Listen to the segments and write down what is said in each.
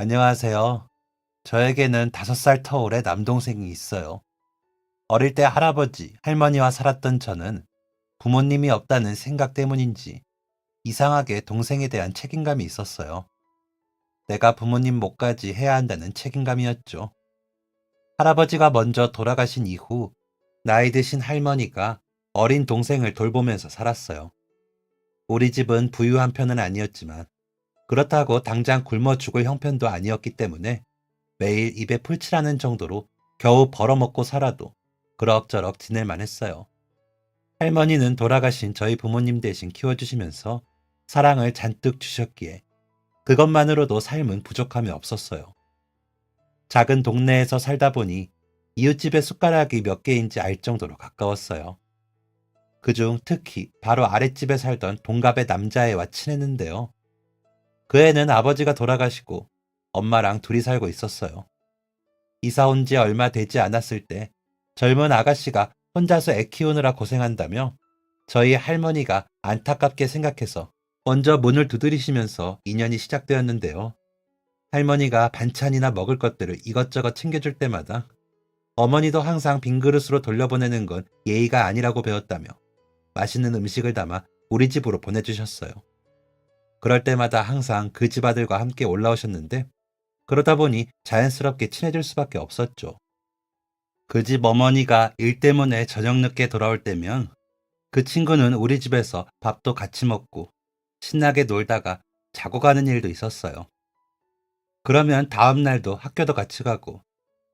안녕하세요. 저에게는 5살 터울의 남동생이 있어요. 어릴 때 할아버지, 할머니와 살았던 저는 부모님이 없다는 생각 때문인지 이상하게 동생에 대한 책임감이 있었어요. 내가 부모님 몫까지 해야 한다는 책임감이었죠. 할아버지가 먼저 돌아가신 이후 나이 드신 할머니가 어린 동생을 돌보면서 살았어요. 우리 집은 부유한 편은 아니었지만 그렇다고 당장 굶어 죽을 형편도 아니었기 때문에 매일 입에 풀칠하는 정도로 겨우 벌어먹고 살아도 그럭저럭 지낼만 했어요. 할머니는 돌아가신 저희 부모님 대신 키워주시면서 사랑을 잔뜩 주셨기에 그것만으로도 삶은 부족함이 없었어요. 작은 동네에서 살다 보니 이웃집의 숟가락이 몇 개인지 알 정도로 가까웠어요. 그중 특히 바로 아랫집에 살던 동갑의 남자애와 친했는데요. 그 애는 아버지가 돌아가시고 엄마랑 둘이 살고 있었어요. 이사 온 지 얼마 되지 않았을 때 젊은 아가씨가 혼자서 애 키우느라 고생한다며 저희 할머니가 안타깝게 생각해서 먼저 문을 두드리시면서 인연이 시작되었는데요. 할머니가 반찬이나 먹을 것들을 이것저것 챙겨줄 때마다 어머니도 항상 빈 그릇으로 돌려보내는 건 예의가 아니라고 배웠다며 맛있는 음식을 담아 우리 집으로 보내주셨어요. 그럴 때마다 항상 그 집 아들과 함께 올라오셨는데 그러다 보니 자연스럽게 친해질 수밖에 없었죠. 그 집 어머니가 일 때문에 저녁 늦게 돌아올 때면 그 친구는 우리 집에서 밥도 같이 먹고 신나게 놀다가 자고 가는 일도 있었어요. 그러면 다음 날도 학교도 같이 가고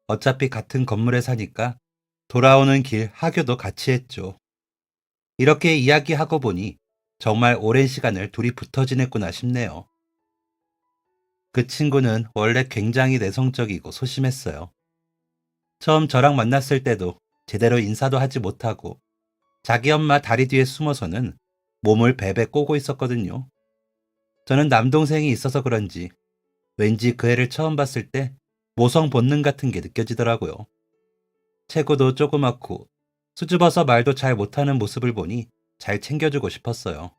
어차피 같은 건물에 사니까 돌아오는 길 하교도 같이 했죠. 이렇게 이야기하고 보니 정말 오랜 시간을 둘이 붙어 지냈구나 싶네요. 그 친구는 원래 굉장히 내성적이고 소심했어요. 처음 저랑 만났을 때도 제대로 인사도 하지 못하고 자기 엄마 다리 뒤에 숨어서는 몸을 베베 꼬고 있었거든요. 저는 남동생이 있어서 그런지 왠지 그 애를 처음 봤을 때 모성 본능 같은 게 느껴지더라고요. 체구도 조그맣고 수줍어서 말도 잘 못하는 모습을 보니 잘 챙겨주고 싶었어요.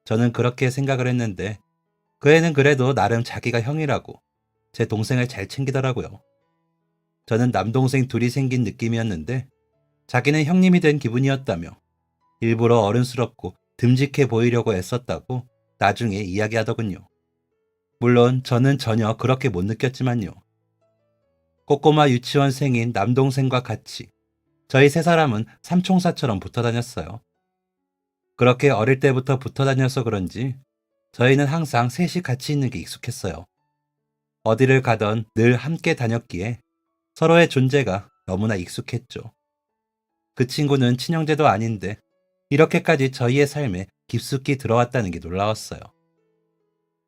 저는 그렇게 생각을 했는데 그 애는 그래도 나름 자기가 형이라고 제 동생을 잘 챙기더라고요. 저는 남동생 둘이 생긴 느낌이었는데 자기는 형님이 된 기분이었다며 일부러 어른스럽고 듬직해 보이려고 애썼다고 나중에 이야기하더군요. 물론 저는 전혀 그렇게 못 느꼈지만요. 꼬꼬마 유치원생인 남동생과 같이 저희 세 사람은 삼총사처럼 붙어 다녔어요. 그렇게 어릴 때부터 붙어 다녀서 그런지 저희는 항상 셋이 같이 있는 게 익숙했어요. 어디를 가던 늘 함께 다녔기에 서로의 존재가 너무나 익숙했죠. 그 친구는 친형제도 아닌데 이렇게까지 저희의 삶에 깊숙이 들어왔다는 게 놀라웠어요.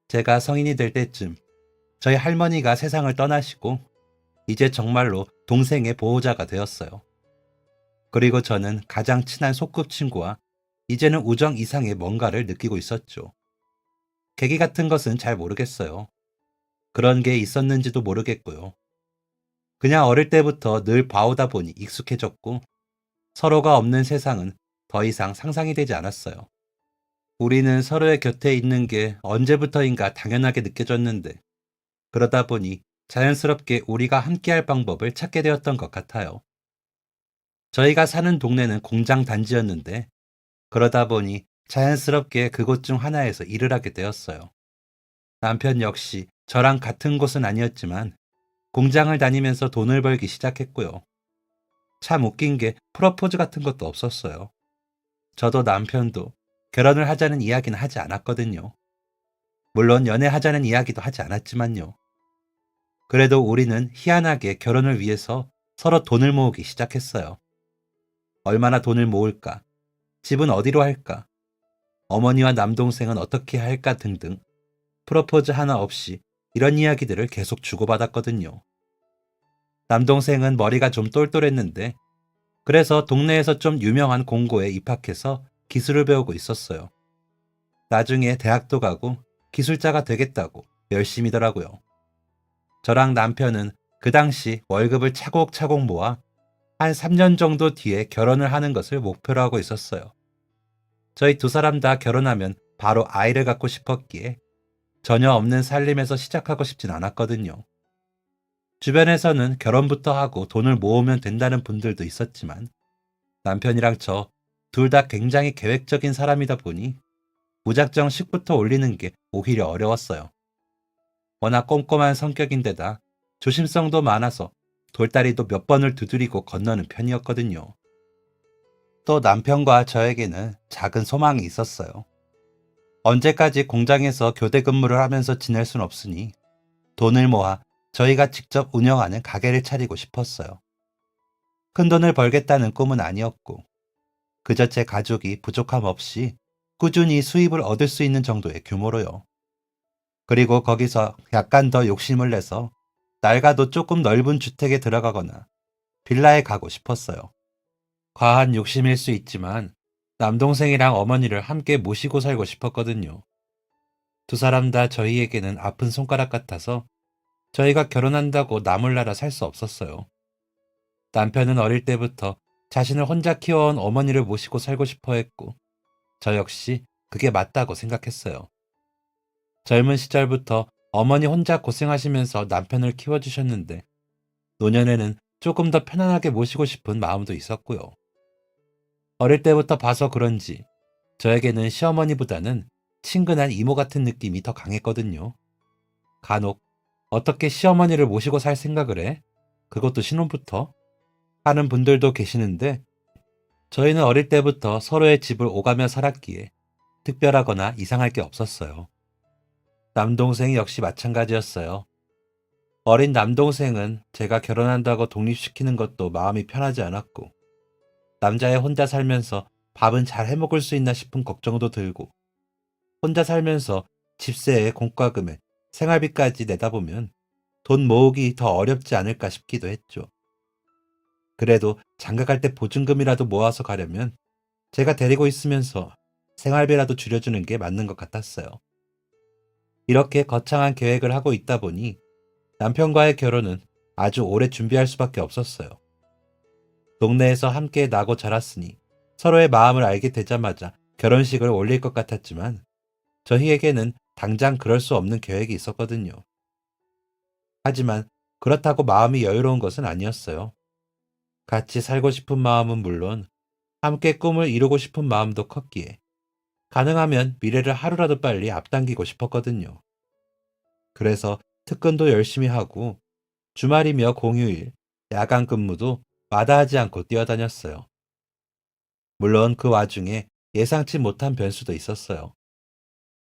제가 성인이 될 때쯤 저희 할머니가 세상을 떠나시고 이제 정말로 동생의 보호자가 되었어요. 그리고 저는 가장 친한 소꿉친구와 이제는 우정 이상의 뭔가를 느끼고 있었죠. 계기 같은 것은 잘 모르겠어요. 그런 게 있었는지도 모르겠고요. 그냥 어릴 때부터 늘 봐오다 보니 익숙해졌고 서로가 없는 세상은 더 이상 상상이 되지 않았어요. 우리는 서로의 곁에 있는 게 언제부터인가 당연하게 느껴졌는데 그러다 보니 자연스럽게 우리가 함께할 방법을 찾게 되었던 것 같아요. 저희가 사는 동네는 공장 단지였는데 그러다 보니 자연스럽게 그곳 중 하나에서 일을 하게 되었어요. 남편 역시 저랑 같은 곳은 아니었지만 공장을 다니면서 돈을 벌기 시작했고요. 참 웃긴 게 프러포즈 같은 것도 없었어요. 저도 남편도 결혼을 하자는 이야기는 하지 않았거든요. 물론 연애하자는 이야기도 하지 않았지만요. 그래도 우리는 희한하게 결혼을 위해서 서로 돈을 모으기 시작했어요. 얼마나 돈을 모을까? 집은 어디로 할까? 어머니와 남동생은 어떻게 할까 등등 프러포즈 하나 없이 이런 이야기들을 계속 주고받았거든요. 남동생은 머리가 좀 똘똘했는데 그래서 동네에서 좀 유명한 공고에 입학해서 기술을 배우고 있었어요. 나중에 대학도 가고 기술자가 되겠다고 열심히더라고요. 저랑 남편은 그 당시 월급을 차곡차곡 모아 한 3년 정도 뒤에 결혼을 하는 것을 목표로 하고 있었어요. 저희 두 사람 다 결혼하면 바로 아이를 갖고 싶었기에 전혀 없는 살림에서 시작하고 싶진 않았거든요. 주변에서는 결혼부터 하고 돈을 모으면 된다는 분들도 있었지만 남편이랑 저 둘 다 굉장히 계획적인 사람이다 보니 무작정 식부터 올리는 게 오히려 어려웠어요. 워낙 꼼꼼한 성격인데다 조심성도 많아서 돌다리도 몇 번을 두드리고 건너는 편이었거든요. 또 남편과 저에게는 작은 소망이 있었어요. 언제까지 공장에서 교대 근무를 하면서 지낼 순 없으니 돈을 모아 저희가 직접 운영하는 가게를 차리고 싶었어요. 큰 돈을 벌겠다는 꿈은 아니었고, 그저 제 가족이 부족함 없이 꾸준히 수입을 얻을 수 있는 정도의 규모로요. 그리고 거기서 약간 더 욕심을 내서 낡아도 조금 넓은 주택에 들어가거나 빌라에 가고 싶었어요. 과한 욕심일 수 있지만 남동생이랑 어머니를 함께 모시고 살고 싶었거든요. 두 사람 다 저희에게는 아픈 손가락 같아서 저희가 결혼한다고 남을 나라 살 수 없었어요. 남편은 어릴 때부터 자신을 혼자 키워온 어머니를 모시고 살고 싶어 했고, 저 역시 그게 맞다고 생각했어요. 젊은 시절부터 어머니 혼자 고생하시면서 남편을 키워주셨는데, 노년에는 조금 더 편안하게 모시고 싶은 마음도 있었고요. 어릴 때부터 봐서 그런지 저에게는 시어머니보다는 친근한 이모 같은 느낌이 더 강했거든요. 간혹 어떻게 시어머니를 모시고 살 생각을 해? 그것도 신혼부터? 하는 분들도 계시는데 저희는 어릴 때부터 서로의 집을 오가며 살았기에 특별하거나 이상할 게 없었어요. 남동생이 역시 마찬가지였어요. 어린 남동생은 제가 결혼한다고 독립시키는 것도 마음이 편하지 않았고 남자애 혼자 살면서 밥은 잘 해먹을 수 있나 싶은 걱정도 들고 혼자 살면서 집세에 공과금에 생활비까지 내다보면 돈 모으기 더 어렵지 않을까 싶기도 했죠. 그래도 장가갈 때 보증금이라도 모아서 가려면 제가 데리고 있으면서 생활비라도 줄여주는 게 맞는 것 같았어요. 이렇게 거창한 계획을 하고 있다 보니 남편과의 결혼은 아주 오래 준비할 수밖에 없었어요. 동네에서 함께 나고 자랐으니 서로의 마음을 알게 되자마자 결혼식을 올릴 것 같았지만 저희에게는 당장 그럴 수 없는 계획이 있었거든요. 하지만 그렇다고 마음이 여유로운 것은 아니었어요. 같이 살고 싶은 마음은 물론 함께 꿈을 이루고 싶은 마음도 컸기에 가능하면 미래를 하루라도 빨리 앞당기고 싶었거든요. 그래서 특근도 열심히 하고 주말이며 공휴일, 야간 근무도 마다하지 않고 뛰어다녔어요. 물론 그 와중에 예상치 못한 변수도 있었어요.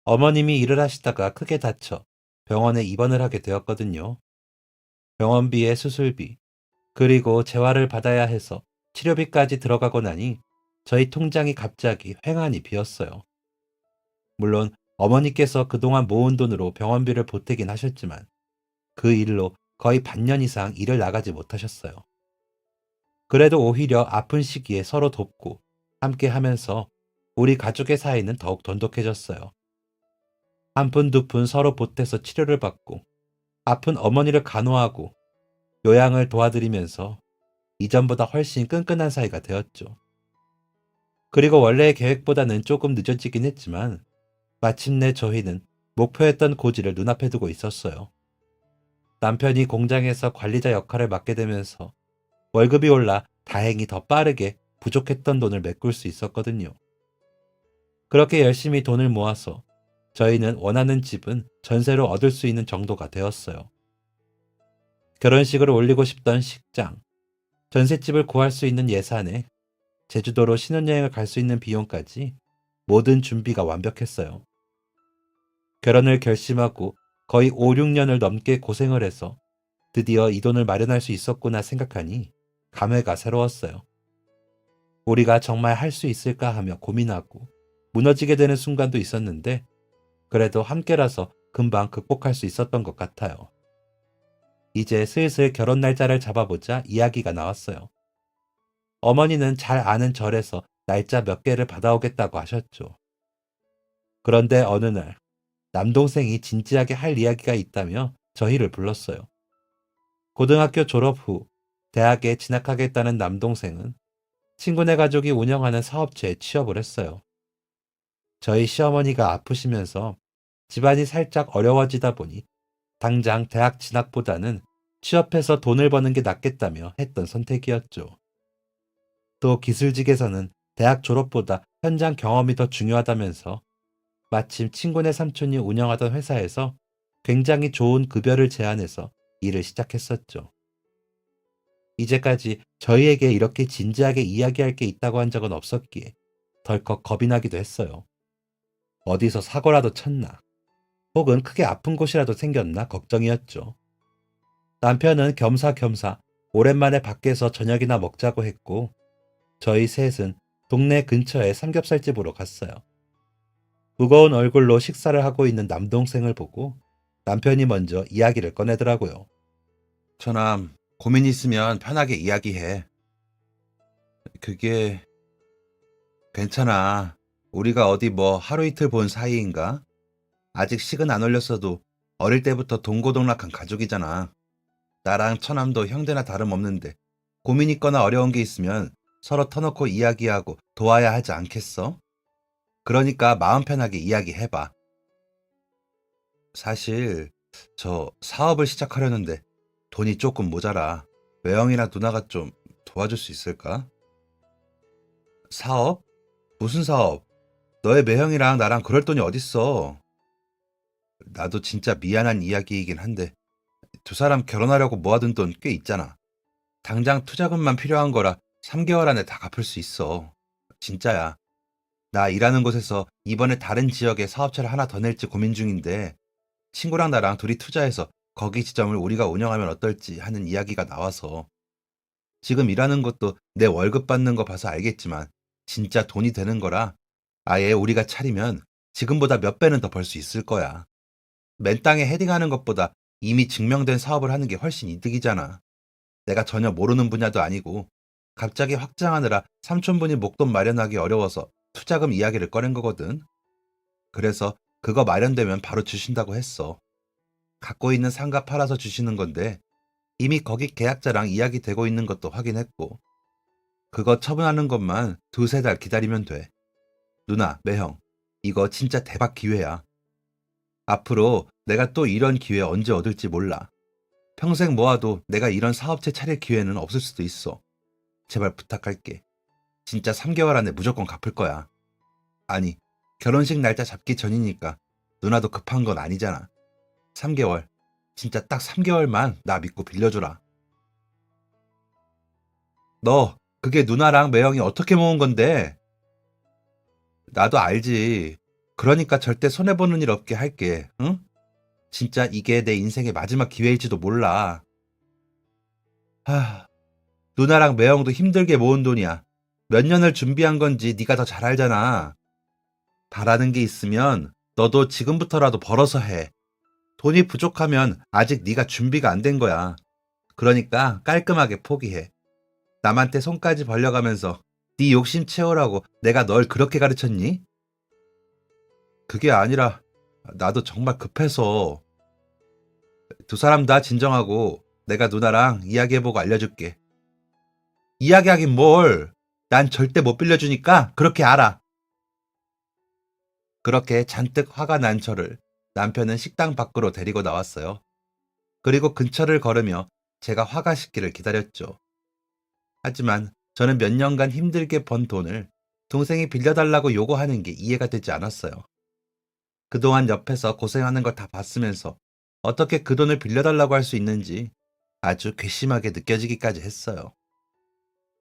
어머님이 일을 하시다가 크게 다쳐 병원에 입원을 하게 되었거든요. 병원비에 수술비, 그리고 재활을 받아야 해서 치료비까지 들어가고 나니 저희 통장이 갑자기 횡하니 비었어요. 물론 어머니께서 그동안 모은 돈으로 병원비를 보태긴 하셨지만 그 일로 거의 반년 이상 일을 나가지 못하셨어요. 그래도 오히려 아픈 시기에 서로 돕고 함께 하면서 우리 가족의 사이는 더욱 돈독해졌어요. 한 푼 두 푼 서로 보태서 치료를 받고 아픈 어머니를 간호하고 요양을 도와드리면서 이전보다 훨씬 끈끈한 사이가 되었죠. 그리고 원래의 계획보다는 조금 늦어지긴 했지만 마침내 저희는 목표했던 고지를 눈앞에 두고 있었어요. 남편이 공장에서 관리자 역할을 맡게 되면서 월급이 올라 다행히 더 빠르게 부족했던 돈을 메꿀 수 있었거든요. 그렇게 열심히 돈을 모아서 저희는 원하는 집은 전세로 얻을 수 있는 정도가 되었어요. 결혼식을 올리고 싶던 식장, 전셋집을 구할 수 있는 예산에 제주도로 신혼여행을 갈 수 있는 비용까지 모든 준비가 완벽했어요. 결혼을 결심하고 거의 5, 6년을 넘게 고생을 해서 드디어 이 돈을 마련할 수 있었구나 생각하니 감회가 새로웠어요. 우리가 정말 할 수 있을까 하며 고민하고 무너지게 되는 순간도 있었는데 그래도 함께라서 금방 극복할 수 있었던 것 같아요. 이제 슬슬 결혼 날짜를 잡아보자 이야기가 나왔어요. 어머니는 잘 아는 절에서 날짜 몇 개를 받아오겠다고 하셨죠. 그런데 어느 날 남동생이 진지하게 할 이야기가 있다며 저희를 불렀어요. 고등학교 졸업 후 대학에 진학하겠다는 남동생은 친구네 가족이 운영하는 사업체에 취업을 했어요. 저희 시어머니가 아프시면서 집안이 살짝 어려워지다 보니 당장 대학 진학보다는 취업해서 돈을 버는 게 낫겠다며 했던 선택이었죠. 또 기술직에서는 대학 졸업보다 현장 경험이 더 중요하다면서 마침 친구네 삼촌이 운영하던 회사에서 굉장히 좋은 급여를 제안해서 일을 시작했었죠. 이제까지 저희에게 이렇게 진지하게 이야기할 게 있다고 한 적은 없었기에 덜컥 겁이 나기도 했어요. 어디서 사고라도 쳤나, 혹은 크게 아픈 곳이라도 생겼나 걱정이었죠. 남편은 겸사겸사 오랜만에 밖에서 저녁이나 먹자고 했고, 저희 셋은 동네 근처의 삼겹살집으로 갔어요. 무거운 얼굴로 식사를 하고 있는 남동생을 보고 남편이 먼저 이야기를 꺼내더라고요. 처남, 고민 있으면 편하게 이야기해. 그게 괜찮아. 우리가 어디 뭐 하루 이틀 본 사이인가? 아직 식은 안 올렸어도 어릴 때부터 동고동락한 가족이잖아. 나랑 처남도 형제나 다름없는데 고민 있거나 어려운 게 있으면 서로 터놓고 이야기하고 도와야 하지 않겠어? 그러니까 마음 편하게 이야기해봐. 사실 저 사업을 시작하려는데 돈이 조금 모자라. 매형이나 누나가 좀 도와줄 수 있을까? 사업? 무슨 사업? 너의 매형이랑 나랑 그럴 돈이 어딨어? 나도 진짜 미안한 이야기이긴 한데 두 사람 결혼하려고 모아둔 돈 꽤 있잖아. 당장 투자금만 필요한 거라 3개월 안에 다 갚을 수 있어. 진짜야. 나 일하는 곳에서 이번에 다른 지역에 사업체를 하나 더 낼지 고민 중인데 친구랑 나랑 둘이 투자해서 거기 지점을 우리가 운영하면 어떨지 하는 이야기가 나와서. 지금 일하는 것도 내 월급 받는 거 봐서 알겠지만 진짜 돈이 되는 거라 아예 우리가 차리면 지금보다 몇 배는 더 벌 수 있을 거야. 맨 땅에 헤딩하는 것보다 이미 증명된 사업을 하는 게 훨씬 이득이잖아. 내가 전혀 모르는 분야도 아니고 갑자기 확장하느라 삼촌분이 목돈 마련하기 어려워서 투자금 이야기를 꺼낸 거거든. 그래서 그거 마련되면 바로 주신다고 했어. 갖고 있는 상가 팔아서 주시는 건데 이미 거기 계약자랑 이야기 되고 있는 것도 확인했고 그거 처분하는 것만 두세 달 기다리면 돼. 누나, 매형, 이거 진짜 대박 기회야. 앞으로 내가 또 이런 기회 언제 얻을지 몰라. 평생 모아도 내가 이런 사업체 차릴 기회는 없을 수도 있어. 제발 부탁할게. 진짜 3개월 안에 무조건 갚을 거야. 아니, 결혼식 날짜 잡기 전이니까 누나도 급한 건 아니잖아. 3개월. 진짜 딱 3개월만 나 믿고 빌려줘라. 너, 그게 누나랑 매형이 어떻게 모은 건데? 나도 알지. 그러니까 절대 손해보는 일 없게 할게, 응? 진짜 이게 내 인생의 마지막 기회일지도 몰라. 하, 누나랑 매형도 힘들게 모은 돈이야. 몇 년을 준비한 건지 네가 더 잘 알잖아. 바라는 게 있으면 너도 지금부터라도 벌어서 해. 돈이 부족하면 아직 네가 준비가 안 된 거야. 그러니까 깔끔하게 포기해. 남한테 손까지 벌려가면서 네 욕심 채우라고 내가 널 그렇게 가르쳤니? 그게 아니라 나도 정말 급해서. 두 사람 다 진정하고 내가 누나랑 이야기해보고 알려줄게. 이야기하긴 뭘. 난 절대 못 빌려주니까 그렇게 알아. 그렇게 잔뜩 화가 난 저를 남편은 식당 밖으로 데리고 나왔어요. 그리고 근처를 걸으며 제가 화가 식기를 기다렸죠. 하지만 저는 몇 년간 힘들게 번 돈을 동생이 빌려달라고 요구하는 게 이해가 되지 않았어요. 그동안 옆에서 고생하는 걸 다 봤으면서 어떻게 그 돈을 빌려달라고 할 수 있는지 아주 괘씸하게 느껴지기까지 했어요.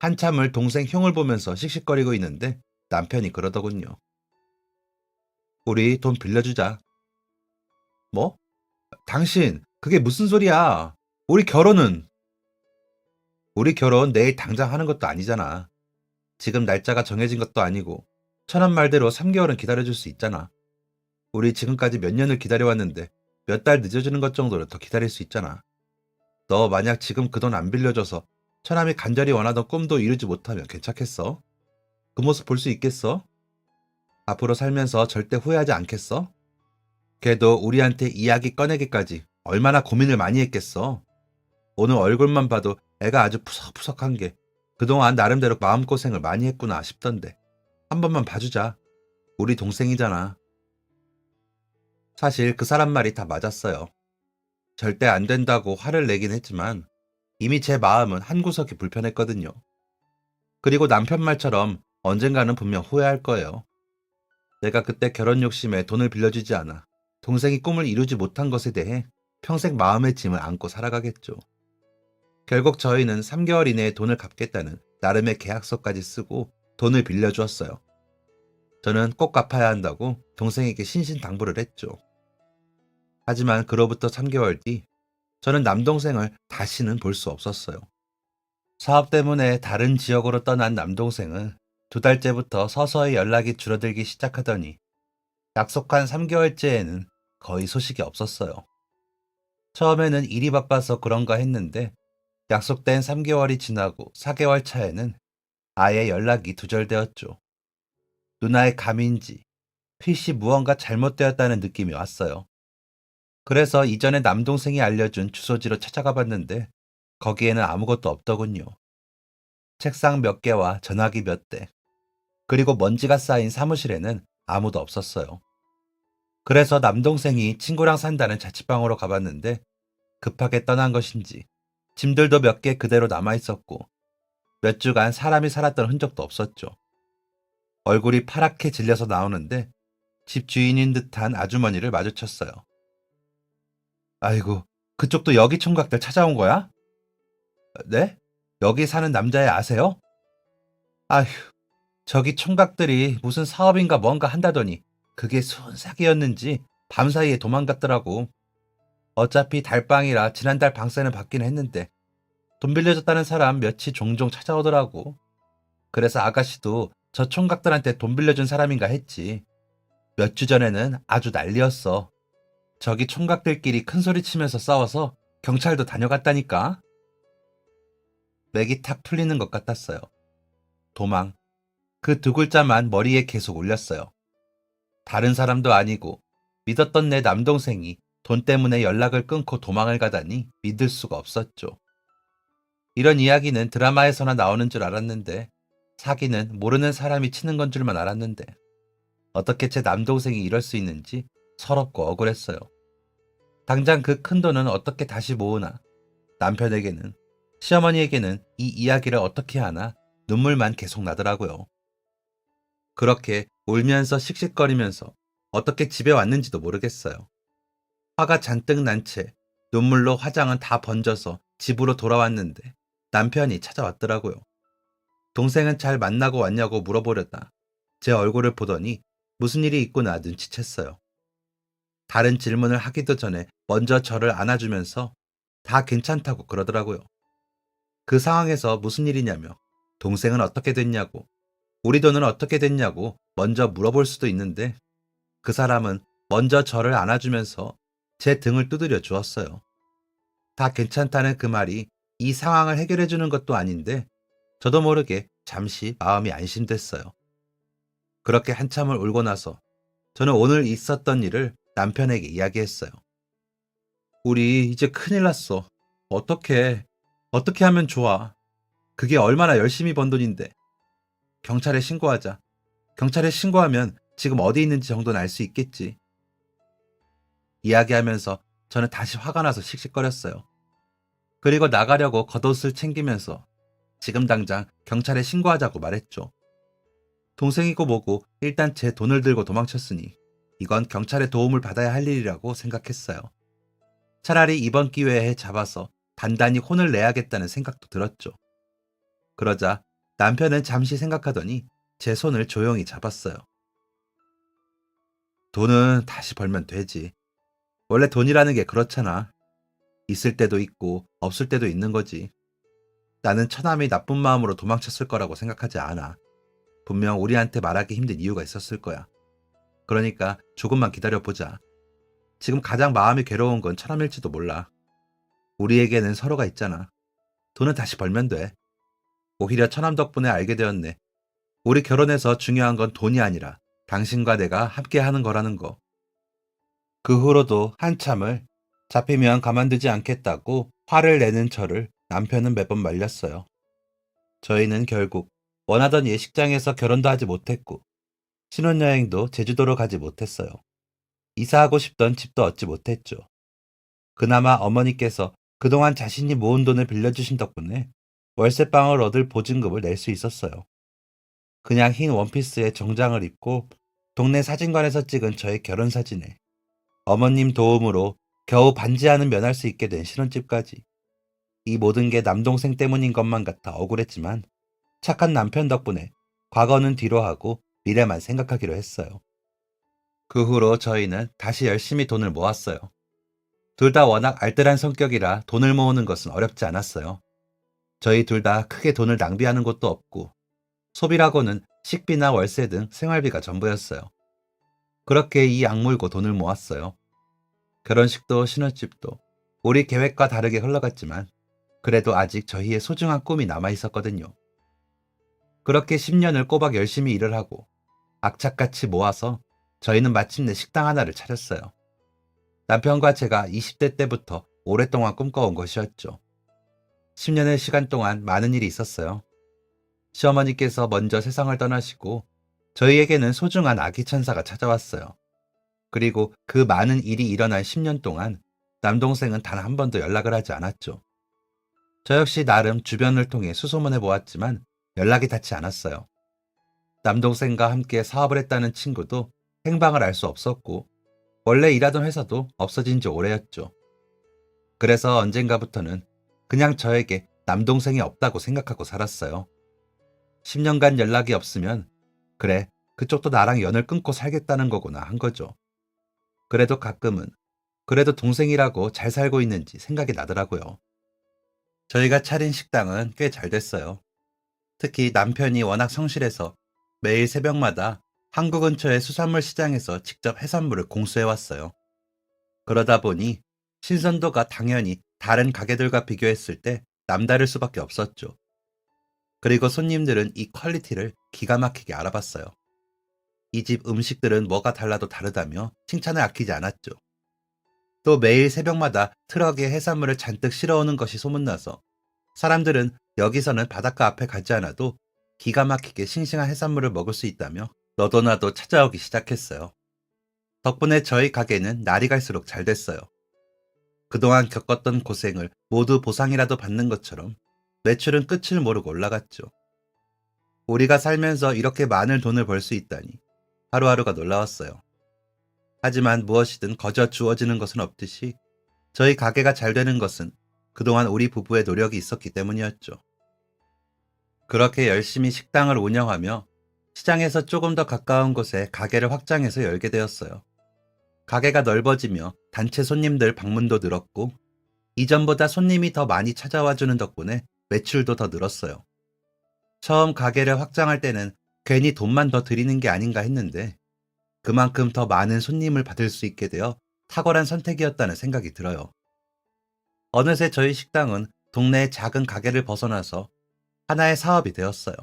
한참을 동생 흉을 보면서 씩씩거리고 있는데 남편이 그러더군요. 우리 돈 빌려주자. 뭐? 당신, 그게 무슨 소리야? 우리 결혼은? 우리 결혼 내일 당장 하는 것도 아니잖아. 지금 날짜가 정해진 것도 아니고 천한 말대로 3개월은 기다려줄 수 있잖아. 우리 지금까지 몇 년을 기다려왔는데 몇 달 늦어지는 것 정도는 더 기다릴 수 있잖아. 너 만약 지금 그 돈 안 빌려줘서 처남이 간절히 원하던 꿈도 이루지 못하면 괜찮겠어? 그 모습 볼 수 있겠어? 앞으로 살면서 절대 후회하지 않겠어? 걔도 우리한테 이야기 꺼내기까지 얼마나 고민을 많이 했겠어? 오늘 얼굴만 봐도 애가 아주 푸석푸석한 게 그동안 나름대로 마음고생을 많이 했구나 싶던데 한 번만 봐주자. 우리 동생이잖아. 사실 그 사람 말이 다 맞았어요. 절대 안 된다고 화를 내긴 했지만 이미 제 마음은 한구석이 불편했거든요. 그리고 남편 말처럼 언젠가는 분명 후회할 거예요. 내가 그때 결혼 욕심에 돈을 빌려주지 않아 동생이 꿈을 이루지 못한 것에 대해 평생 마음의 짐을 안고 살아가겠죠. 결국 저희는 3개월 이내에 돈을 갚겠다는 나름의 계약서까지 쓰고 돈을 빌려주었어요. 저는 꼭 갚아야 한다고 동생에게 신신당부를 했죠. 하지만 그로부터 3개월 뒤 저는 남동생을 다시는 볼 수 없었어요. 사업 때문에 다른 지역으로 떠난 남동생은 2달째부터 서서히 연락이 줄어들기 시작하더니 약속한 3개월째에는 거의 소식이 없었어요. 처음에는 일이 바빠서 그런가 했는데 약속된 3개월이 지나고 4개월 차에는 아예 연락이 두절되었죠. 누나의 감인지 필시 무언가 잘못되었다는 느낌이 왔어요. 그래서 이전에 남동생이 알려준 주소지로 찾아가 봤는데 거기에는 아무것도 없더군요. 책상 몇 개와 전화기 몇 대, 그리고 먼지가 쌓인 사무실에는 아무도 없었어요. 그래서 남동생이 친구랑 산다는 자취방으로 가봤는데 급하게 떠난 것인지 짐들도 몇 개 그대로 남아 있었고 몇 주간 사람이 살았던 흔적도 없었죠. 얼굴이 파랗게 질려서 나오는데 집 주인인 듯한 아주머니를 마주쳤어요. 아이고, 그쪽도 여기 총각들 찾아온 거야? 네? 여기 사는 남자애 아세요? 아휴, 저기 총각들이 무슨 사업인가 뭔가 한다더니 그게 순삭이었는지 밤사이에 도망갔더라고. 어차피 달방이라 지난달 방세는 받긴 했는데 돈 빌려줬다는 사람 몇이 종종 찾아오더라고. 그래서 아가씨도 저 총각들한테 돈 빌려준 사람인가 했지. 몇 주 전에는 아주 난리였어. 저기 총각들끼리 큰소리 치면서 싸워서 경찰도 다녀갔다니까. 맥이 탁 풀리는 것 같았어요. 도망. 그 두 글자만 머리에 계속 울렸어요. 다른 사람도 아니고 믿었던 내 남동생이 돈 때문에 연락을 끊고 도망을 가다니 믿을 수가 없었죠. 이런 이야기는 드라마에서나 나오는 줄 알았는데 사기는 모르는 사람이 치는 건 줄만 알았는데 어떻게 제 남동생이 이럴 수 있는지 서럽고 억울했어요. 당장 그 큰 돈은 어떻게 다시 모으나 남편에게는 시어머니에게는 이 이야기를 어떻게 하나 눈물만 계속 나더라고요. 그렇게 울면서 씩씩거리면서 어떻게 집에 왔는지도 모르겠어요. 화가 잔뜩 난 채 눈물로 화장은 다 번져서 집으로 돌아왔는데 남편이 찾아왔더라고요. 동생은 잘 만나고 왔냐고 물어보려다 제 얼굴을 보더니 무슨 일이 있구나 눈치챘어요. 다른 질문을 하기도 전에 먼저 저를 안아주면서 다 괜찮다고 그러더라고요. 그 상황에서 무슨 일이냐며 동생은 어떻게 됐냐고 우리 돈은 어떻게 됐냐고 먼저 물어볼 수도 있는데 그 사람은 먼저 저를 안아주면서 제 등을 두드려 주었어요. 다 괜찮다는 그 말이 이 상황을 해결해 주는 것도 아닌데 저도 모르게 잠시 마음이 안심됐어요. 그렇게 한참을 울고 나서 저는 오늘 있었던 일을 남편에게 이야기했어요. 우리 이제 큰일 났어. 어떻게 하면 좋아? 그게 얼마나 열심히 번 돈인데. 경찰에 신고하자. 경찰에 신고하면 지금 어디 있는지 정도는 알 수 있겠지. 이야기하면서 저는 다시 화가 나서 씩씩거렸어요. 그리고 나가려고 겉옷을 챙기면서 지금 당장 경찰에 신고하자고 말했죠. 동생이고 뭐고 일단 제 돈을 들고 도망쳤으니 이건 경찰의 도움을 받아야 할 일이라고 생각했어요. 차라리 이번 기회에 잡아서 단단히 혼을 내야겠다는 생각도 들었죠. 그러자 남편은 잠시 생각하더니 제 손을 조용히 잡았어요. 돈은 다시 벌면 되지. 원래 돈이라는 게 그렇잖아. 있을 때도 있고 없을 때도 있는 거지. 나는 처남이 나쁜 마음으로 도망쳤을 거라고 생각하지 않아. 분명 우리한테 말하기 힘든 이유가 있었을 거야. 그러니까 조금만 기다려보자. 지금 가장 마음이 괴로운 건 처남일지도 몰라. 우리에게는 서로가 있잖아. 돈은 다시 벌면 돼. 오히려 처남 덕분에 알게 되었네. 우리 결혼해서 중요한 건 돈이 아니라 당신과 내가 함께 하는 거라는 거. 그 후로도 한참을 잡히면 가만두지 않겠다고 화를 내는 저를 남편은 매번 말렸어요. 저희는 결국 원하던 예식장에서 결혼도 하지 못했고 신혼여행도 제주도로 가지 못했어요. 이사하고 싶던 집도 얻지 못했죠. 그나마 어머니께서 그동안 자신이 모은 돈을 빌려주신 덕분에 월세방을 얻을 보증금을 낼 수 있었어요. 그냥 흰 원피스에 정장을 입고 동네 사진관에서 찍은 저의 결혼 사진에 어머님 도움으로 겨우 반지하는 면할 수 있게 된 신혼집까지. 이 모든 게 남동생 때문인 것만 같아 억울했지만 착한 남편 덕분에 과거는 뒤로 하고 미래만 생각하기로 했어요. 그 후로 저희는 다시 열심히 돈을 모았어요. 둘 다 워낙 알뜰한 성격이라 돈을 모으는 것은 어렵지 않았어요. 저희 둘 다 크게 돈을 낭비하는 것도 없고 소비라고는 식비나 월세 등 생활비가 전부였어요. 그렇게 이 악물고 돈을 모았어요. 결혼식도 신혼집도 우리 계획과 다르게 흘러갔지만 그래도 아직 저희의 소중한 꿈이 남아 있었거든요. 그렇게 10년을 꼬박 열심히 일을 하고 악착같이 모아서 저희는 마침내 식당 하나를 차렸어요. 남편과 제가 20대 때부터 오랫동안 꿈꿔온 것이었죠. 10년의 시간 동안 많은 일이 있었어요. 시어머니께서 먼저 세상을 떠나시고 저희에게는 소중한 아기 천사가 찾아왔어요. 그리고 그 많은 일이 일어난 10년 동안 남동생은 단 한 번도 연락을 하지 않았죠. 저 역시 나름 주변을 통해 수소문해 보았지만 연락이 닿지 않았어요. 남동생과 함께 사업을 했다는 친구도 행방을 알 수 없었고 원래 일하던 회사도 없어진 지 오래였죠. 그래서 언젠가부터는 그냥 저에게 남동생이 없다고 생각하고 살았어요. 10년간 연락이 없으면 그래, 그쪽도 나랑 연을 끊고 살겠다는 거구나 한 거죠. 그래도 가끔은 그래도 동생이라고 잘 살고 있는지 생각이 나더라고요. 저희가 차린 식당은 꽤 잘 됐어요. 특히 남편이 워낙 성실해서 매일 새벽마다 항구 근처의 수산물 시장에서 직접 해산물을 공수해왔어요. 그러다 보니 신선도가 당연히 다른 가게들과 비교했을 때 남다를 수밖에 없었죠. 그리고 손님들은 이 퀄리티를 기가 막히게 알아봤어요. 이 집 음식들은 뭐가 달라도 다르다며 칭찬을 아끼지 않았죠. 또 매일 새벽마다 트럭에 해산물을 잔뜩 실어오는 것이 소문나서 사람들은 여기서는 바닷가 앞에 가지 않아도 기가 막히게 싱싱한 해산물을 먹을 수 있다며 너도 나도 찾아오기 시작했어요. 덕분에 저희 가게는 날이 갈수록 잘 됐어요. 그동안 겪었던 고생을 모두 보상이라도 받는 것처럼 매출은 끝을 모르고 올라갔죠. 우리가 살면서 이렇게 많은 돈을 벌 수 있다니 하루하루가 놀라웠어요. 하지만 무엇이든 거저 주어지는 것은 없듯이 저희 가게가 잘 되는 것은 그동안 우리 부부의 노력이 있었기 때문이었죠. 그렇게 열심히 식당을 운영하며 시장에서 조금 더 가까운 곳에 가게를 확장해서 열게 되었어요. 가게가 넓어지며 단체 손님들 방문도 늘었고 이전보다 손님이 더 많이 찾아와주는 덕분에 매출도 더 늘었어요. 처음 가게를 확장할 때는 괜히 돈만 더 들이는 게 아닌가 했는데 그만큼 더 많은 손님을 받을 수 있게 되어 탁월한 선택이었다는 생각이 들어요. 어느새 저희 식당은 동네의 작은 가게를 벗어나서 하나의 사업이 되었어요.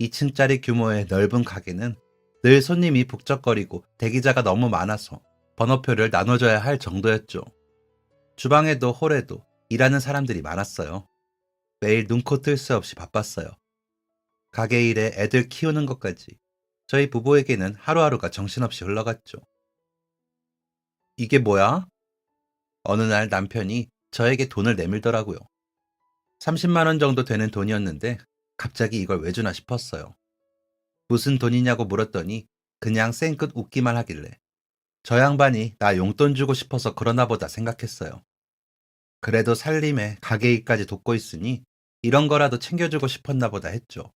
2층짜리 규모의 넓은 가게는 늘 손님이 북적거리고 대기자가 너무 많아서 번호표를 나눠줘야 할 정도였죠. 주방에도 홀에도 일하는 사람들이 많았어요. 매일 눈코 뜰 새 없이 바빴어요. 가게 일에 애들 키우는 것까지 저희 부부에게는 하루하루가 정신없이 흘러갔죠. 이게 뭐야? 어느 날 남편이 저에게 돈을 내밀더라고요. 30만 원 정도 되는 돈이었는데 갑자기 이걸 왜 주나 싶었어요. 무슨 돈이냐고 물었더니 그냥 쌩끗 웃기만 하길래 저 양반이 나 용돈 주고 싶어서 그러나 보다 생각했어요. 그래도 살림에 가게 일까지 돕고 있으니 이런 거라도 챙겨주고 싶었나 보다 했죠.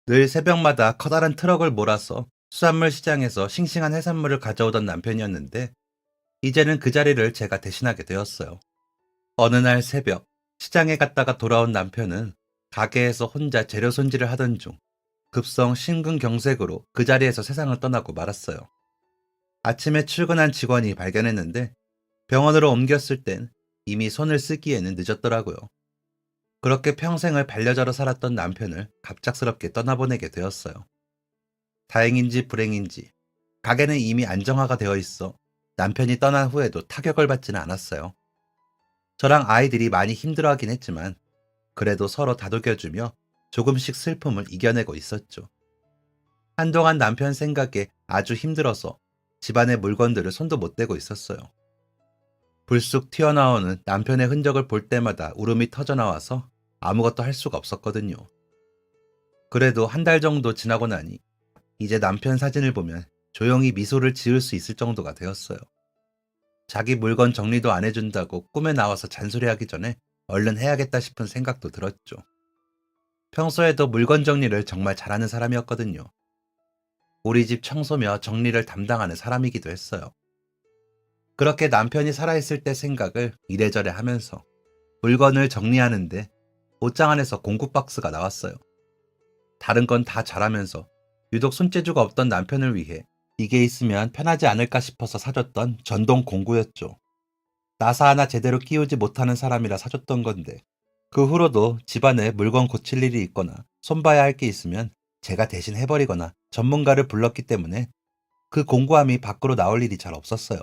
늘 새벽마다 커다란 트럭을 몰아서 수산물 시장에서 싱싱한 해산물을 가져오던 남편이었는데 이제는 그 자리를 제가 대신하게 되었어요. 어느 날 새벽 시장에 갔다가 돌아온 남편은 가게에서 혼자 재료 손질을 하던 중 급성 심근경색으로 그 자리에서 세상을 떠나고 말았어요. 아침에 출근한 직원이 발견했는데 병원으로 옮겼을 땐 이미 손을 쓰기에는 늦었더라고요. 그렇게 평생을 반려자로 살았던 남편을 갑작스럽게 떠나보내게 되었어요. 다행인지 불행인지 가게는 이미 안정화가 되어 있어 남편이 떠난 후에도 타격을 받지는 않았어요. 저랑 아이들이 많이 힘들어하긴 했지만 그래도 서로 다독여주며 조금씩 슬픔을 이겨내고 있었죠. 한동안 남편 생각에 아주 힘들어서 집안의 물건들을 손도 못 대고 있었어요. 불쑥 튀어나오는 남편의 흔적을 볼 때마다 울음이 터져나와서 아무것도 할 수가 없었거든요. 그래도 한 달 정도 지나고 나니 이제 남편 사진을 보면 조용히 미소를 지을 수 있을 정도가 되었어요. 자기 물건 정리도 안 해준다고 꿈에 나와서 잔소리하기 전에 얼른 해야겠다 싶은 생각도 들었죠. 평소에도 물건 정리를 정말 잘하는 사람이었거든요. 우리 집 청소며 정리를 담당하는 사람이기도 했어요. 그렇게 남편이 살아있을 때 생각을 이래저래 하면서 물건을 정리하는데 옷장 안에서 공구 박스가 나왔어요. 다른 건 다 잘하면서 유독 손재주가 없던 남편을 위해 이게 있으면 편하지 않을까 싶어서 사줬던 전동 공구였죠. 나사 하나 제대로 끼우지 못하는 사람이라 사줬던 건데 그 후로도 집안에 물건 고칠 일이 있거나 손봐야 할 게 있으면 제가 대신 해버리거나 전문가를 불렀기 때문에 그 공구함이 밖으로 나올 일이 잘 없었어요.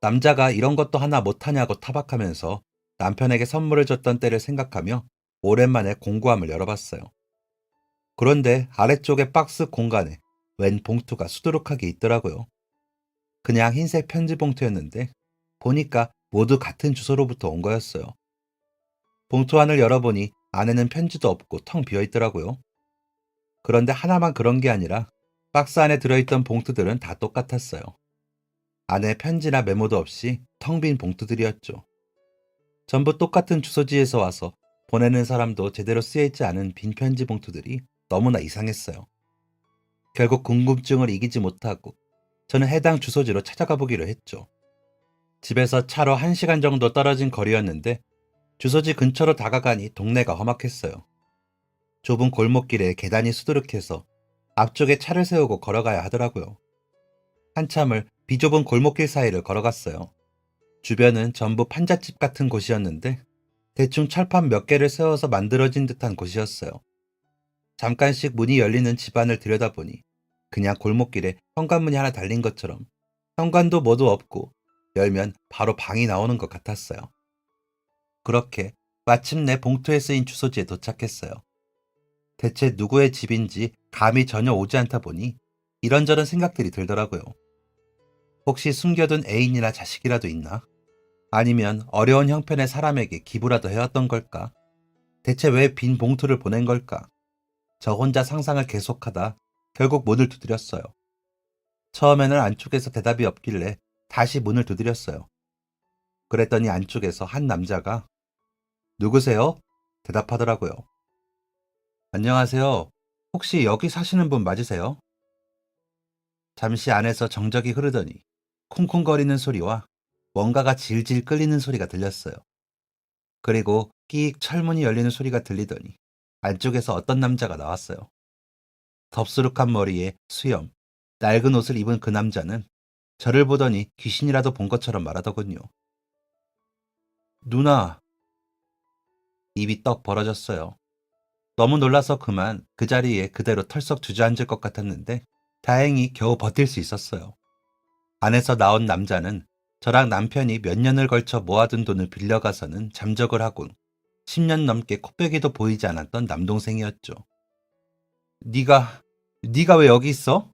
남자가 이런 것도 하나 못하냐고 타박하면서 남편에게 선물을 줬던 때를 생각하며 오랜만에 공구함을 열어봤어요. 그런데 아래쪽에 박스 공간에 웬 봉투가 수두룩하게 있더라고요. 그냥 흰색 편지 봉투였는데 보니까 모두 같은 주소로부터 온 거였어요. 봉투 안을 열어보니 안에는 편지도 없고 텅 비어 있더라고요. 그런데 하나만 그런 게 아니라 박스 안에 들어있던 봉투들은 다 똑같았어요. 안에 편지나 메모도 없이 텅 빈 봉투들이었죠. 전부 똑같은 주소지에서 와서 보내는 사람도 제대로 쓰여있지 않은 빈 편지 봉투들이 너무나 이상했어요. 결국 궁금증을 이기지 못하고 저는 해당 주소지로 찾아가 보기로 했죠. 집에서 차로 1시간 정도 떨어진 거리였는데 주소지 근처로 다가가니 동네가 험악했어요. 좁은 골목길에 계단이 수두룩해서 앞쪽에 차를 세우고 걸어가야 하더라고요. 한참을 비좁은 골목길 사이를 걸어갔어요. 주변은 전부 판잣집 같은 곳이었는데 대충 철판 몇 개를 세워서 만들어진 듯한 곳이었어요. 잠깐씩 문이 열리는 집안을 들여다보니 그냥 골목길에 현관문이 하나 달린 것처럼 현관도 뭐도 없고 열면 바로 방이 나오는 것 같았어요. 그렇게 마침내 봉투에 쓰인 주소지에 도착했어요. 대체 누구의 집인지 감이 전혀 오지 않다 보니 이런저런 생각들이 들더라고요. 혹시 숨겨둔 애인이나 자식이라도 있나? 아니면 어려운 형편의 사람에게 기부라도 해왔던 걸까? 대체 왜 빈 봉투를 보낸 걸까? 저 혼자 상상을 계속하다 결국 문을 두드렸어요. 처음에는 안쪽에서 대답이 없길래 다시 문을 두드렸어요. 그랬더니 안쪽에서 한 남자가 누구세요? 대답하더라고요. 안녕하세요. 혹시 여기 사시는 분 맞으세요? 잠시 안에서 정적이 흐르더니 쿵쿵거리는 소리와 뭔가가 질질 끌리는 소리가 들렸어요. 그리고 끼익 철문이 열리는 소리가 들리더니 안쪽에서 어떤 남자가 나왔어요. 덥수룩한 머리에 수염, 낡은 옷을 입은 그 남자는 저를 보더니 귀신이라도 본 것처럼 말하더군요. 누나, 입이 떡 벌어졌어요. 너무 놀라서 그만 그 자리에 그대로 털썩 주저앉을 것 같았는데 다행히 겨우 버틸 수 있었어요. 안에서 나온 남자는 저랑 남편이 몇 년을 걸쳐 모아둔 돈을 빌려가서는 잠적을 하고 10년 넘게 코빼기도 보이지 않았던 남동생이었죠. 네가 네가 왜 여기 있어?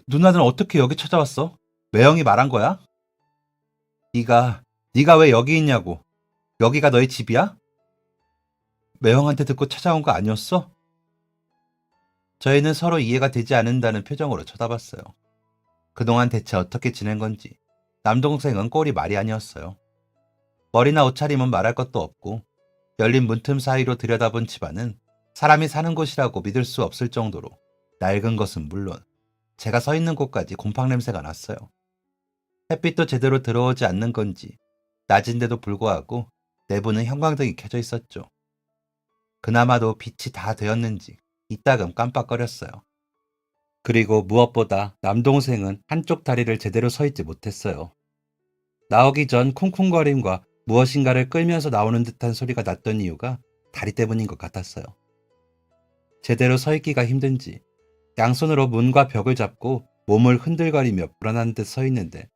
누나는 어떻게 여기 찾아왔어? 매형이 말한 거야? 네가 네가 왜 여기 있냐고. 여기가 너희 집이야? 매형한테 듣고 찾아온 거 아니었어? 저희는 서로 이해가 되지 않는다는 표정으로 쳐다봤어요. 그동안 대체 어떻게 지낸 건지 남동생은 꼴이 말이 아니었어요. 머리나 옷차림은 말할 것도 없고 열린 문틈 사이로 들여다본 집안은 사람이 사는 곳이라고 믿을 수 없을 정도로 낡은 것은 물론 제가 서 있는 곳까지 곰팡 냄새가 났어요. 햇빛도 제대로 들어오지 않는 건지 낮인데도 불구하고 내부는 형광등이 켜져 있었죠. 그나마도 빛이 다 되었는지 이따금 깜빡거렸어요. 그리고 무엇보다 남동생은 한쪽 다리를 제대로 서 있지 못했어요. 나오기 전 쿵쿵거림과 무엇인가를 끌면서 나오는 듯한 소리가 났던 이유가 다리 때문인 것 같았어요. 제대로 서 있기가 힘든지 양손으로 문과 벽을 잡고 몸을 흔들거리며 불안한 듯 서 있는데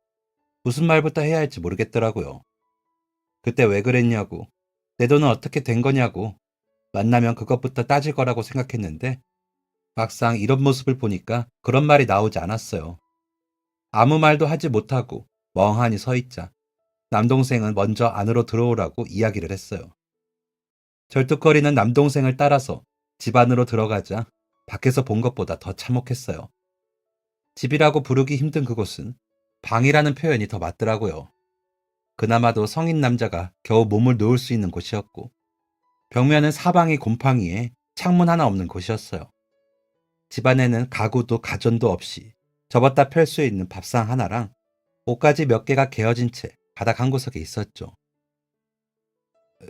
무슨 말부터 해야 할지 모르겠더라고요. 그때 왜 그랬냐고, 내 돈은 어떻게 된 거냐고, 만나면 그것부터 따질 거라고 생각했는데 막상 이런 모습을 보니까 그런 말이 나오지 않았어요. 아무 말도 하지 못하고 멍하니 서 있자 남동생은 먼저 안으로 들어오라고 이야기를 했어요. 절뚝거리는 남동생을 따라서 집 안으로 들어가자 밖에서 본 것보다 더 참혹했어요. 집이라고 부르기 힘든 그곳은 방이라는 표현이 더 맞더라고요. 그나마도 성인 남자가 겨우 몸을 놓을 수 있는 곳이었고 벽면은 사방이 곰팡이에 창문 하나 없는 곳이었어요. 집안에는 가구도 가전도 없이 접었다 펼 수 있는 밥상 하나랑 옷가지 몇 개가 개어진 채 바닥 한 구석에 있었죠.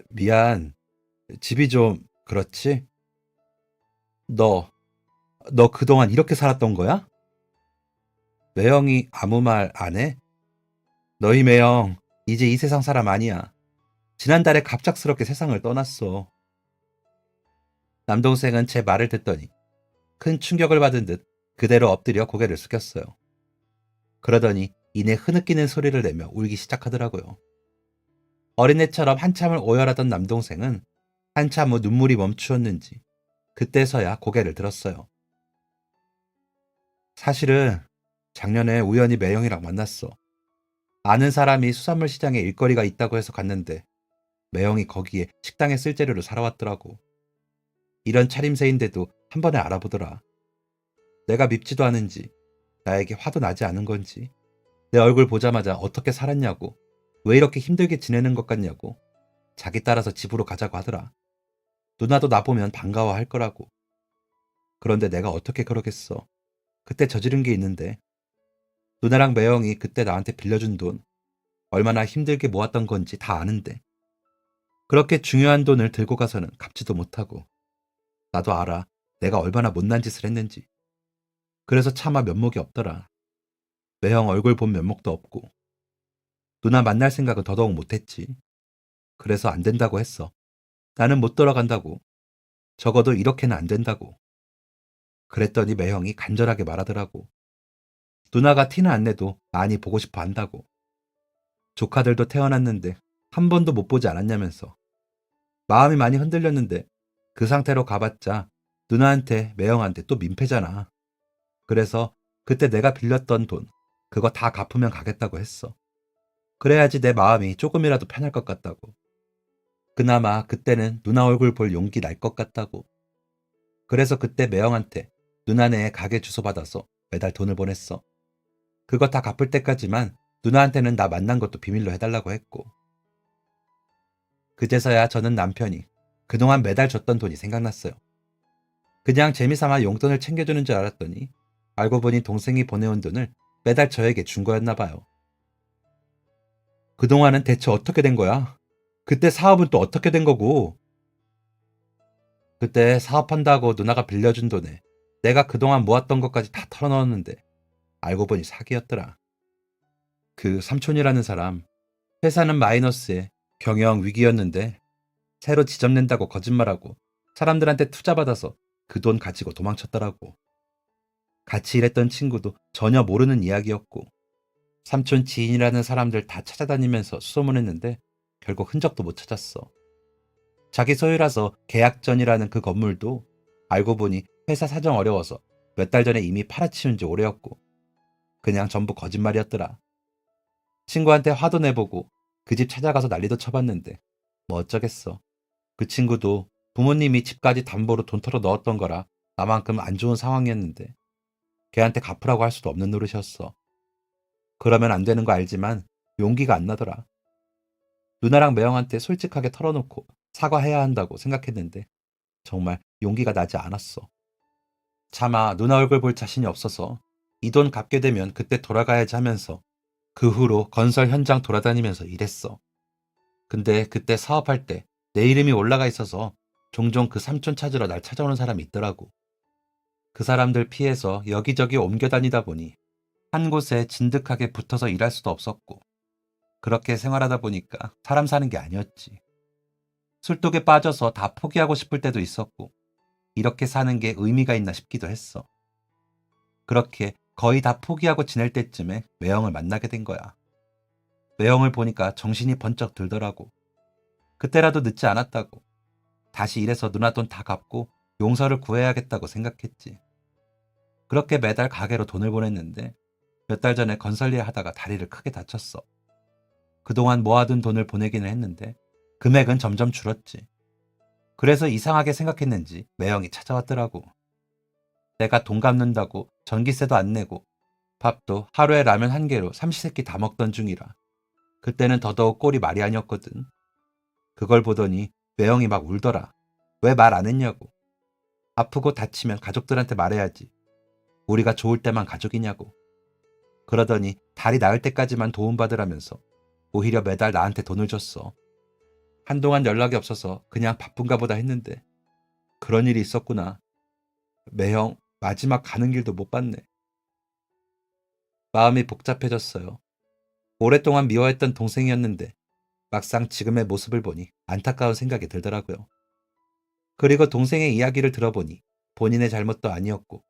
미안, 집이 좀 그렇지? 너, 너 그동안 이렇게 살았던 거야? 매형이 아무 말 안 해? 너희 매형, 이제 이 세상 사람 아니야. 지난달에 갑작스럽게 세상을 떠났어. 남동생은 제 말을 듣더니 큰 충격을 받은 듯 그대로 엎드려 고개를 숙였어요. 그러더니 이내 흐느끼는 소리를 내며 울기 시작하더라고요. 어린애처럼 한참을 오열하던 남동생은 한참 후 눈물이 멈추었는지 그때서야 고개를 들었어요. 사실은 작년에 우연히 매형이랑 만났어. 아는 사람이 수산물 시장에 일거리가 있다고 해서 갔는데 매형이 거기에 식당에 쓸 재료를 사러 왔더라고. 이런 차림새인데도 한 번에 알아보더라. 내가 밉지도 않은지 나에게 화도 나지 않은 건지 내 얼굴 보자마자 어떻게 살았냐고 왜 이렇게 힘들게 지내는 것 같냐고 자기 따라서 집으로 가자고 하더라. 누나도 나 보면 반가워할 거라고. 그런데 내가 어떻게 그러겠어. 그때 저지른 게 있는데 누나랑 매형이 그때 나한테 빌려준 돈 얼마나 힘들게 모았던 건지 다 아는데 그렇게 중요한 돈을 들고 가서는 갚지도 못하고 나도 알아. 내가 얼마나 못난 짓을 했는지. 그래서 차마 면목이 없더라. 매형 얼굴 본 면목도 없고 누나 만날 생각은 더더욱 못했지. 그래서 안 된다고 했어. 나는 못 돌아간다고. 적어도 이렇게는 안 된다고. 그랬더니 매형이 간절하게 말하더라고. 누나가 티는 안 내도 많이 보고 싶어 한다고. 조카들도 태어났는데 한 번도 못 보지 않았냐면서. 마음이 많이 흔들렸는데 그 상태로 가봤자 누나한테 매형한테 또 민폐잖아. 그래서 그때 내가 빌렸던 돈 그거 다 갚으면 가겠다고 했어. 그래야지 내 마음이 조금이라도 편할 것 같다고. 그나마 그때는 누나 얼굴 볼 용기 날 것 같다고. 그래서 그때 매형한테 누나네 가게 주소 받아서 매달 돈을 보냈어. 그거 다 갚을 때까지만 누나한테는 나 만난 것도 비밀로 해달라고 했고. 그제서야 저는 남편이 그동안 매달 줬던 돈이 생각났어요. 그냥 재미삼아 용돈을 챙겨주는 줄 알았더니 알고 보니 동생이 보내온 돈을 매달 저에게 준 거였나 봐요. 그동안은 대체 어떻게 된 거야? 그때 사업은 또 어떻게 된 거고? 그때 사업한다고 누나가 빌려준 돈에 내가 그동안 모았던 것까지 다 털어넣었는데 알고 보니 사기였더라. 그 삼촌이라는 사람, 회사는 마이너스에 경영 위기였는데 새로 지점낸다고 거짓말하고 사람들한테 투자받아서 그 돈 가지고 도망쳤더라고. 같이 일했던 친구도 전혀 모르는 이야기였고 삼촌 지인이라는 사람들 다 찾아다니면서 수소문했는데 결국 흔적도 못 찾았어. 자기 소유라서 계약 전이라는 그 건물도 알고 보니 회사 사정 어려워서 몇 달 전에 이미 팔아치운 지 오래였고 그냥 전부 거짓말이었더라. 친구한테 화도 내보고 그 집 찾아가서 난리도 쳐봤는데 뭐 어쩌겠어. 그 친구도 부모님이 집까지 담보로 돈 털어 넣었던 거라 나만큼 안 좋은 상황이었는데 걔한테 갚으라고 할 수도 없는 노릇이었어. 그러면 안 되는 거 알지만 용기가 안 나더라. 누나랑 매형한테 솔직하게 털어놓고 사과해야 한다고 생각했는데 정말 용기가 나지 않았어. 차마 누나 얼굴 볼 자신이 없어서 이 돈 갚게 되면 그때 돌아가야지 하면서 그 후로 건설 현장 돌아다니면서 일했어. 근데 그때 사업할 때 내 이름이 올라가 있어서 종종 그 삼촌 찾으러 날 찾아오는 사람이 있더라고. 그 사람들 피해서 여기저기 옮겨 다니다 보니 한 곳에 진득하게 붙어서 일할 수도 없었고 그렇게 생활하다 보니까 사람 사는 게 아니었지. 술독에 빠져서 다 포기하고 싶을 때도 있었고 이렇게 사는 게 의미가 있나 싶기도 했어. 그렇게 거의 다 포기하고 지낼 때쯤에 매형을 만나게 된 거야. 매형을 보니까 정신이 번쩍 들더라고. 그때라도 늦지 않았다고. 다시 일해서 누나 돈 다 갚고 용서를 구해야겠다고 생각했지. 그렇게 매달 가게로 돈을 보냈는데 몇 달 전에 건설일 하다가 다리를 크게 다쳤어. 그동안 모아둔 돈을 보내기는 했는데 금액은 점점 줄었지. 그래서 이상하게 생각했는지 매형이 찾아왔더라고. 내가 돈 갚는다고 전기세도 안 내고 밥도 하루에 라면 한 개로 삼시세끼 다 먹던 중이라 그때는 더더욱 꼴이 말이 아니었거든. 그걸 보더니 매형이 막 울더라. 왜 말 안 했냐고. 아프고 다치면 가족들한테 말해야지. 우리가 좋을 때만 가족이냐고. 그러더니 다리 나을 때까지만 도움받으라면서 오히려 매달 나한테 돈을 줬어. 한동안 연락이 없어서 그냥 바쁜가 보다 했는데 그런 일이 있었구나. 매형 마지막 가는 길도 못 봤네. 마음이 복잡해졌어요. 오랫동안 미워했던 동생이었는데 막상 지금의 모습을 보니 안타까운 생각이 들더라고요. 그리고 동생의 이야기를 들어보니 본인의 잘못도 아니었고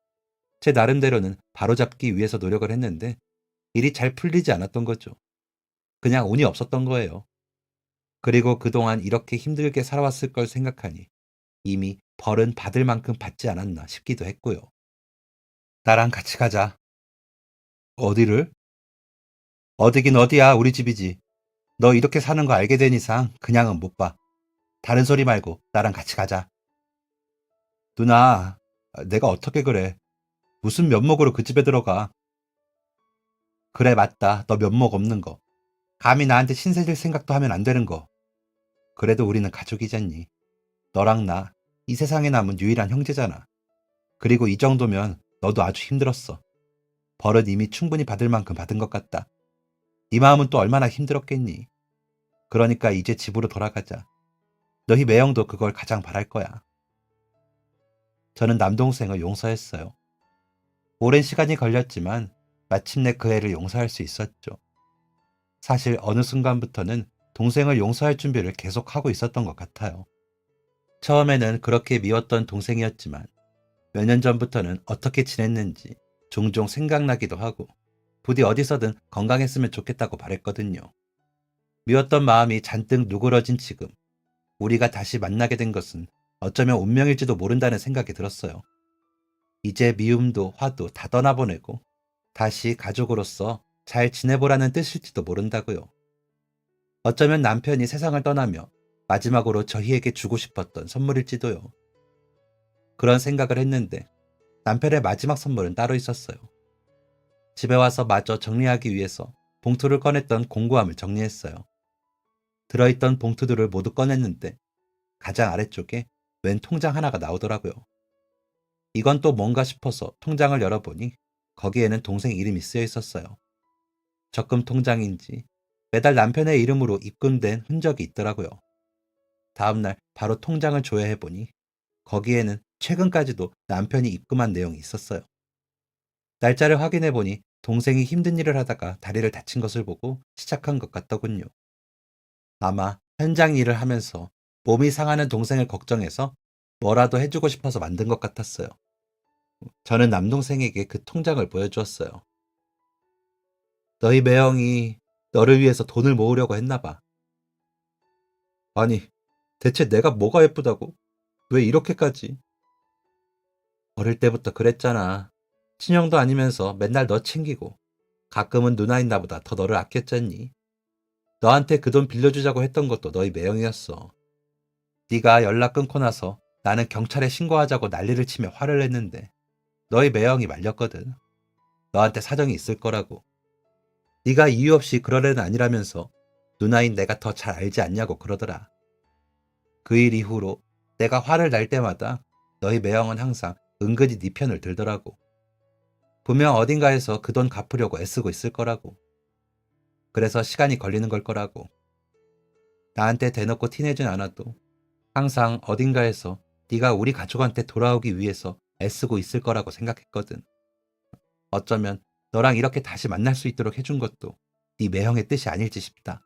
제 나름대로는 바로잡기 위해서 노력을 했는데 일이 잘 풀리지 않았던 거죠. 그냥 운이 없었던 거예요. 그리고 그동안 이렇게 힘들게 살아왔을 걸 생각하니 이미 벌은 받을 만큼 받지 않았나 싶기도 했고요. 나랑 같이 가자. 어디를? 어디긴 어디야, 우리 집이지. 너 이렇게 사는 거 알게 된 이상 그냥은 못 봐. 다른 소리 말고 나랑 같이 가자. 누나, 내가 어떻게 그래? 무슨 면목으로 그 집에 들어가? 그래, 맞다. 너 면목 없는 거. 감히 나한테 신세질 생각도 하면 안 되는 거. 그래도 우리는 가족이잖니. 너랑 나, 이 세상에 남은 유일한 형제잖아. 그리고 이 정도면 너도 아주 힘들었어. 벌은 이미 충분히 받을 만큼 받은 것 같다. 네 마음은 또 얼마나 힘들었겠니? 그러니까 이제 집으로 돌아가자. 너희 매형도 그걸 가장 바랄 거야. 저는 남동생을 용서했어요. 오랜 시간이 걸렸지만 마침내 그 애를 용서할 수 있었죠. 사실 어느 순간부터는 동생을 용서할 준비를 계속하고 있었던 것 같아요. 처음에는 그렇게 미웠던 동생이었지만 몇 년 전부터는 어떻게 지냈는지 종종 생각나기도 하고 부디 어디서든 건강했으면 좋겠다고 바랬거든요. 미웠던 마음이 잔뜩 누그러진 지금 우리가 다시 만나게 된 것은 어쩌면 운명일지도 모른다는 생각이 들었어요. 이제 미움도 화도 다 떠나보내고 다시 가족으로서 잘 지내보라는 뜻일지도 모른다고요. 어쩌면 남편이 세상을 떠나며 마지막으로 저희에게 주고 싶었던 선물일지도요. 그런 생각을 했는데 남편의 마지막 선물은 따로 있었어요. 집에 와서 마저 정리하기 위해서 봉투를 꺼냈던 공구함을 정리했어요. 들어있던 봉투들을 모두 꺼냈는데 가장 아래쪽에 웬 통장 하나가 나오더라고요. 이건 또 뭔가 싶어서 통장을 열어보니 거기에는 동생 이름이 쓰여 있었어요. 적금 통장인지 매달 남편의 이름으로 입금된 흔적이 있더라고요. 다음날 바로 통장을 조회해보니 거기에는 최근까지도 남편이 입금한 내용이 있었어요. 날짜를 확인해보니 동생이 힘든 일을 하다가 다리를 다친 것을 보고 시작한 것 같더군요. 아마 현장 일을 하면서 몸이 상하는 동생을 걱정해서 뭐라도 해주고 싶어서 만든 것 같았어요. 저는 남동생에게 그 통장을 보여주었어요. 너희 매형이 너를 위해서 돈을 모으려고 했나 봐. 아니, 대체 내가 뭐가 예쁘다고? 왜 이렇게까지? 어릴 때부터 그랬잖아. 친형도 아니면서 맨날 너 챙기고 가끔은 누나인 나보다 더 너를 아꼈잖니. 너한테 그 돈 빌려주자고 했던 것도 너희 매형이었어. 네가 연락 끊고 나서 나는 경찰에 신고하자고 난리를 치며 화를 냈는데 너희 매형이 말렸거든. 너한테 사정이 있을 거라고. 네가 이유 없이 그럴 애는 아니라면서 누나인 내가 더 잘 알지 않냐고 그러더라. 그 일 이후로 내가 화를 날 때마다 너희 매형은 항상 은근히 네 편을 들더라고. 분명 어딘가에서 그 돈 갚으려고 애쓰고 있을 거라고. 그래서 시간이 걸리는 걸 거라고. 나한테 대놓고 티내진 않아도 항상 어딘가에서 네가 우리 가족한테 돌아오기 위해서 애쓰고 있을 거라고 생각했거든. 어쩌면 너랑 이렇게 다시 만날 수 있도록 해준 것도 네 매형의 뜻이 아닐지 싶다.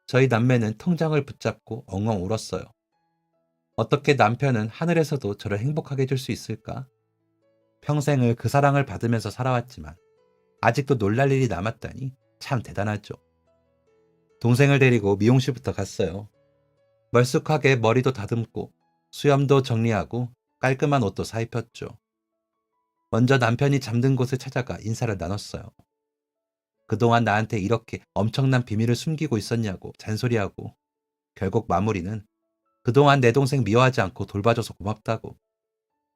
저희 남매는 통장을 붙잡고 엉엉 울었어요. 어떻게 남편은 하늘에서도 저를 행복하게 해줄 수 있을까? 평생을 그 사랑을 받으면서 살아왔지만 아직도 놀랄 일이 남았다니 참 대단하죠. 동생을 데리고 미용실부터 갔어요. 멀쑥하게 머리도 다듬고 수염도 정리하고 깔끔한 옷도 사입혔죠. 먼저 남편이 잠든 곳을 찾아가 인사를 나눴어요. 그동안 나한테 이렇게 엄청난 비밀을 숨기고 있었냐고 잔소리하고, 결국 마무리는 그동안 내 동생 미워하지 않고 돌봐줘서 고맙다고,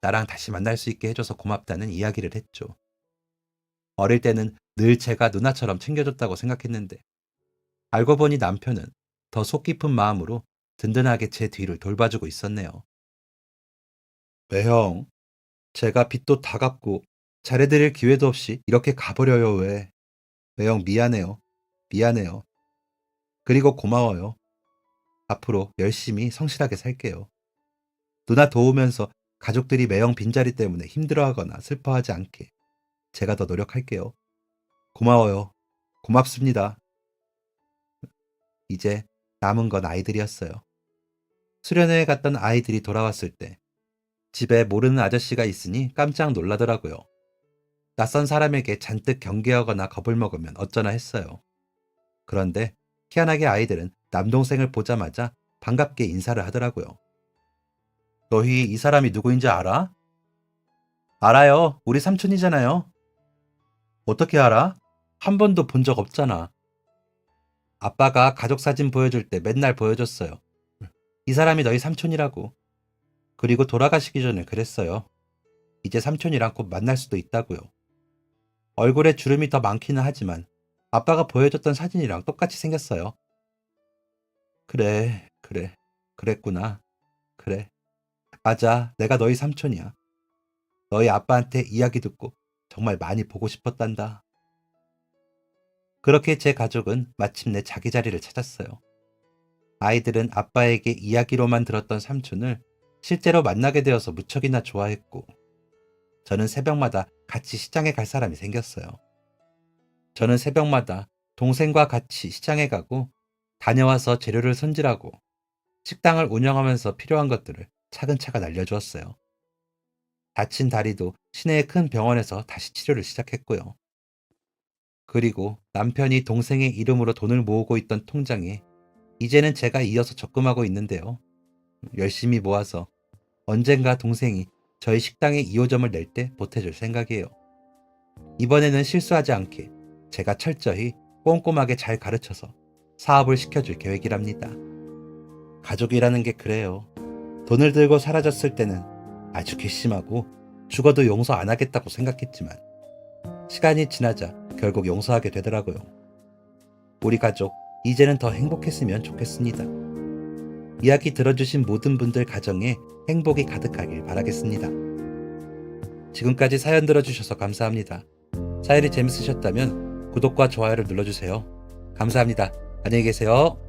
나랑 다시 만날 수 있게 해줘서 고맙다는 이야기를 했죠. 어릴 때는 늘 제가 누나처럼 챙겨줬다고 생각했는데, 알고 보니 남편은 더 속 깊은 마음으로 든든하게 제 뒤를 돌봐주고 있었네요. 매형, 제가 빚도 다 갚고 잘해드릴 기회도 없이 이렇게 가버려요, 왜? 매형 미안해요. 미안해요. 그리고 고마워요. 앞으로 열심히 성실하게 살게요. 누나 도우면서 가족들이 매형 빈자리 때문에 힘들어하거나 슬퍼하지 않게 제가 더 노력할게요. 고마워요. 고맙습니다. 이제 남은 건 아이들이었어요. 수련회에 갔던 아이들이 돌아왔을 때 집에 모르는 아저씨가 있으니 깜짝 놀라더라고요. 낯선 사람에게 잔뜩 경계하거나 겁을 먹으면 어쩌나 했어요. 그런데 희한하게 아이들은 남동생을 보자마자 반갑게 인사를 하더라고요. 너희 이 사람이 누구인지 알아? 알아요. 우리 삼촌이잖아요. 어떻게 알아? 한 번도 본 적 없잖아. 아빠가 가족 사진 보여줄 때 맨날 보여줬어요. 이 사람이 너희 삼촌이라고. 그리고 돌아가시기 전에 그랬어요. 이제 삼촌이랑 곧 만날 수도 있다고요. 얼굴에 주름이 더 많기는 하지만 아빠가 보여줬던 사진이랑 똑같이 생겼어요. 그래, 그래, 그랬구나. 그래, 맞아. 내가 너희 삼촌이야. 너희 아빠한테 이야기 듣고 정말 많이 보고 싶었단다. 그렇게 제 가족은 마침내 자기 자리를 찾았어요. 아이들은 아빠에게 이야기로만 들었던 삼촌을 실제로 만나게 되어서 무척이나 좋아했고, 저는 새벽마다 같이 시장에 갈 사람이 생겼어요. 저는 새벽마다 동생과 같이 시장에 가고, 다녀와서 재료를 손질하고 식당을 운영하면서 필요한 것들을 차근차근 알려주었어요. 다친 다리도 시내의 큰 병원에서 다시 치료를 시작했고요. 그리고 남편이 동생의 이름으로 돈을 모으고 있던 통장에 이제는 제가 이어서 적금하고 있는데요. 열심히 모아서 언젠가 동생이 저희 식당에 2호점을 낼 때 보태줄 생각이에요. 이번에는 실수하지 않게 제가 철저히 꼼꼼하게 잘 가르쳐서 사업을 시켜줄 계획이랍니다. 가족이라는 게 그래요. 돈을 들고 사라졌을 때는 아주 괘씸하고 죽어도 용서 안 하겠다고 생각했지만 시간이 지나자 결국 용서하게 되더라고요. 우리 가족 이제는 더 행복했으면 좋겠습니다. 이야기 들어주신 모든 분들 가정에 행복이 가득하길 바라겠습니다. 지금까지 사연 들어주셔서 감사합니다. 사연이 재밌으셨다면 구독과 좋아요를 눌러주세요. 감사합니다. 안녕히 계세요.